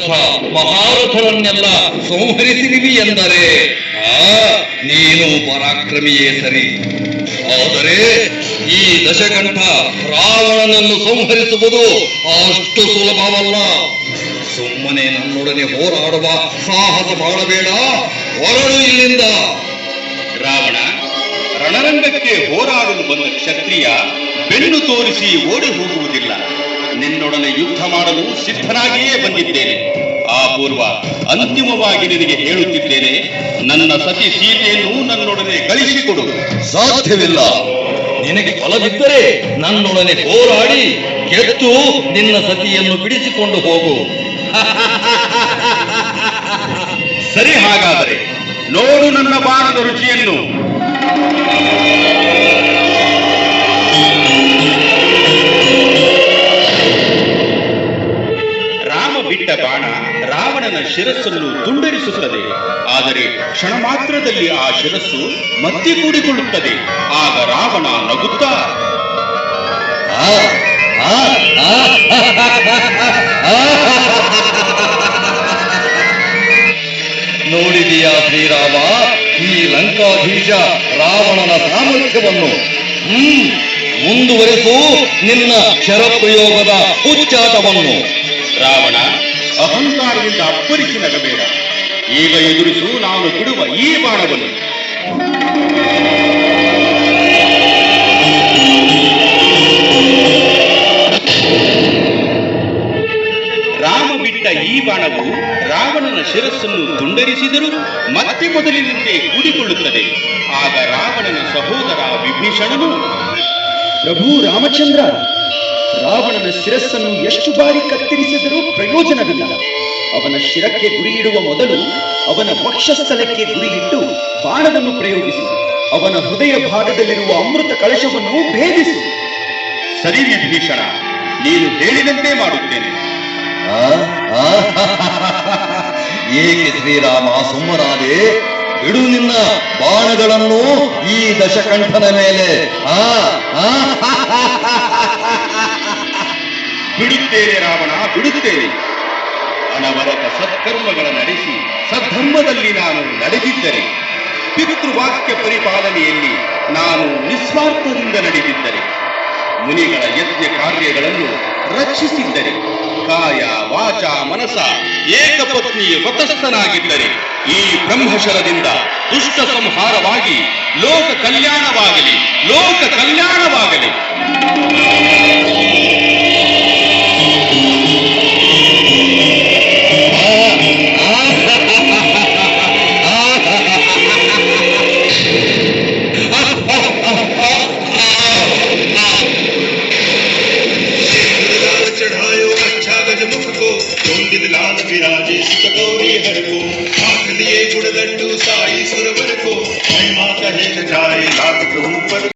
ರಥ ಮಹಾರಥರನ್ನೆಲ್ಲ ಸಂಹರಿಸಿರುವಿ ಎಂದರೆ ನೀನು ಪರಾಕ್ರಮಿಯೇ ಸರಿ. ಆದರೆ ಈ ದಶಕಂಠ ರಾವಣನನ್ನು ಸಂಹರಿಸುವುದು ಅಷ್ಟು ಸುಲಭವಲ್ಲ. ಸುಮ್ಮನೆ ನನ್ನೊಡನೆ ಹೋರಾಡುವ ಸಾಹಸ ಮಾಡಬೇಡ, ಹೊರಡು ಇಲ್ಲಿಂದ. ರಾವಣ, ರಣರಂಗಕ್ಕೆ ಹೋರಾಡಲು ಬಂದ ಕ್ಷತ್ರಿಯ ಬೆನ್ನು ತೋರಿಸಿ ಓಡಿ ಹೋಗುವುದಿಲ್ಲ. ನಿನ್ನೊಡನೆ ಯುದ್ಧ ಮಾಡಲು ಸಿದ್ಧನಾಗಿಯೇ ಬಂದಿದ್ದೇನೆ. ಆ ಪೂರ್ವ ಅಂತಿಮವಾಗಿ ನಿನಗೆ ಹೇಳುತ್ತಿದ್ದೇನೆ, ನನ್ನ ಸತಿ ಸೀತೆಯನ್ನು ನನ್ನೊಡನೆ ಗಳಿಸಿಕೊಡು. ಸಾಧ್ಯವಿಲ್ಲ. ನಿನಗೆ ಒಲವಿದ್ದರೆ ನನ್ನೊಡನೆ ಹೋರಾಡಿ ಗೆದ್ದು ನಿನ್ನ ಸತಿಯನ್ನು ಬಿಡಿಸಿಕೊಂಡು ಹೋಗು. ಸರಿ, ಹಾಗಾದರೆ ನೋಡು ನನ್ನ ಬಾಣದ ರುಚಿಯನ್ನು. ರಾಮ ಬಿಟ್ಟ ಬಾಣ ರಾವಣನ ಶಿರಸ್ಸನ್ನು ತುಂಡರಿಸುತ್ತದೆ. ಆದರೆ ಕ್ಷಣ ಮಾತ್ರದಲ್ಲಿ ಆ ಶಿರಸ್ಸು ಮತ್ತೆ ಕೂಡಿಕೊಳ್ಳುತ್ತದೆ. ಆಗ ರಾವಣ ನಗುತ್ತಾ, ನೋಡಿದೆಯಾ ಶ್ರೀರಾಮ ಈ ಲಂಕಾಧೀಶ ರಾವಣನ ಸಾಮರ್ಥ್ಯವನ್ನು? ಮುಂದುವರೆಸು ನಿನ್ನ ಶರಪ್ರಯೋಗದ ಉಚ್ಚಾಟವನ್ನು. ರಾವಣ, ಅಹಂಕಾರದಿಂದ ಅಪ್ಪರಿಸಿ ನಗಬೇಡ. ಈಗ ಎದುರಿಸು ನಾನು ಬಿಡುವ ಈ ಬಾಣವನ್ನು. ರಾಮ ಬಿಟ್ಟ ಈ ಬಾಣವು ರಾವಣನ ಶಿರಸ್ಸನ್ನು ತುಂಡರಿಸಿದರೂ ಮತ್ತೆ ಮೊದಲಿನಂತೆ ಕೂಡಿಕೊಳ್ಳುತ್ತದೆ. ಆಗ ರಾವಣನ ಸಹೋದರ ವಿಭೀಷಣನು, ಪ್ರಭು ರಾಮಚಂದ್ರ, ರಾವಣನ ಶಿರಸ್ಸನ್ನು ಎಷ್ಟು ಬಾರಿ ಕತ್ತರಿಸಿದರೂ ಪ್ರಯೋಜನವಿಲ್ಲ. ಅವನ ಶಿರಕ್ಕೆ ಗುರಿಯಿಡುವ ಮೊದಲು ಅವನ ವಕ್ಷಸ್ಥಲಕ್ಕೆ ಗುರಿಯಿಟ್ಟು ಬಾಣವನ್ನು ಪ್ರಯೋಗಿಸಿ ಅವನ ಹೃದಯ ಭಾಗದಲ್ಲಿರುವ ಅಮೃತ ಕಳಶವನ್ನು ಭೇದಿಸು. ಸರಿ ವಿಭೀಷಣ, ನೀನು ಹೇಳಿದಂತೆ ಮಾಡುತ್ತೇನೆ. ಏಕೆ ಶ್ರೀರಾಮ ಸುಮ್ಮನಾದೆ? ಬಿಡು ನಿನ್ನ ಬಾಣಗಳನ್ನು ಈ ದಶಕಂಠನ ಮೇಲೆ. ಬಿಡುತ್ತೇನೆ ರಾವಣ, ಬಿಡುತ್ತೇನೆ. ಅನವರತ ಸತ್ಕರ್ಮಗಳ ನಡೆಸಿ ಸದ್ಧರ್ಮದಲ್ಲಿ ನಾನು ನಡೆದಿದ್ದರೆ, ಪಿತೃವಾಕ್ಯ ಪರಿಪಾಲನೆಯಲ್ಲಿ ನಾನು ನಿಸ್ವಾರ್ಥದಿಂದ ನಡೆದಿದ್ದರೆ, ಮುನಿಗಳ ಯಜ್ಞ ಕಾರ್ಯಗಳನ್ನು ರಕ್ಷಿಸಿದ್ದರೆ, ಕಾಯ ವಾಚ ಮನಸ ಏಕಪತ್ನಿ ವ್ರತಸ್ಥನಾಗಿದ್ದರೆ, ಈ ಬ್ರಹ್ಮಶರದಿಂದ ದುಷ್ಟ ಸಂಹಾರವಾಗಿ ಲೋಕ ಕಲ್ಯಾಣವಾಗಲಿ, ಲೋಕ ಕಲ್ಯಾಣವಾಗಲಿ. लाल विराजे सुत गौरी हर को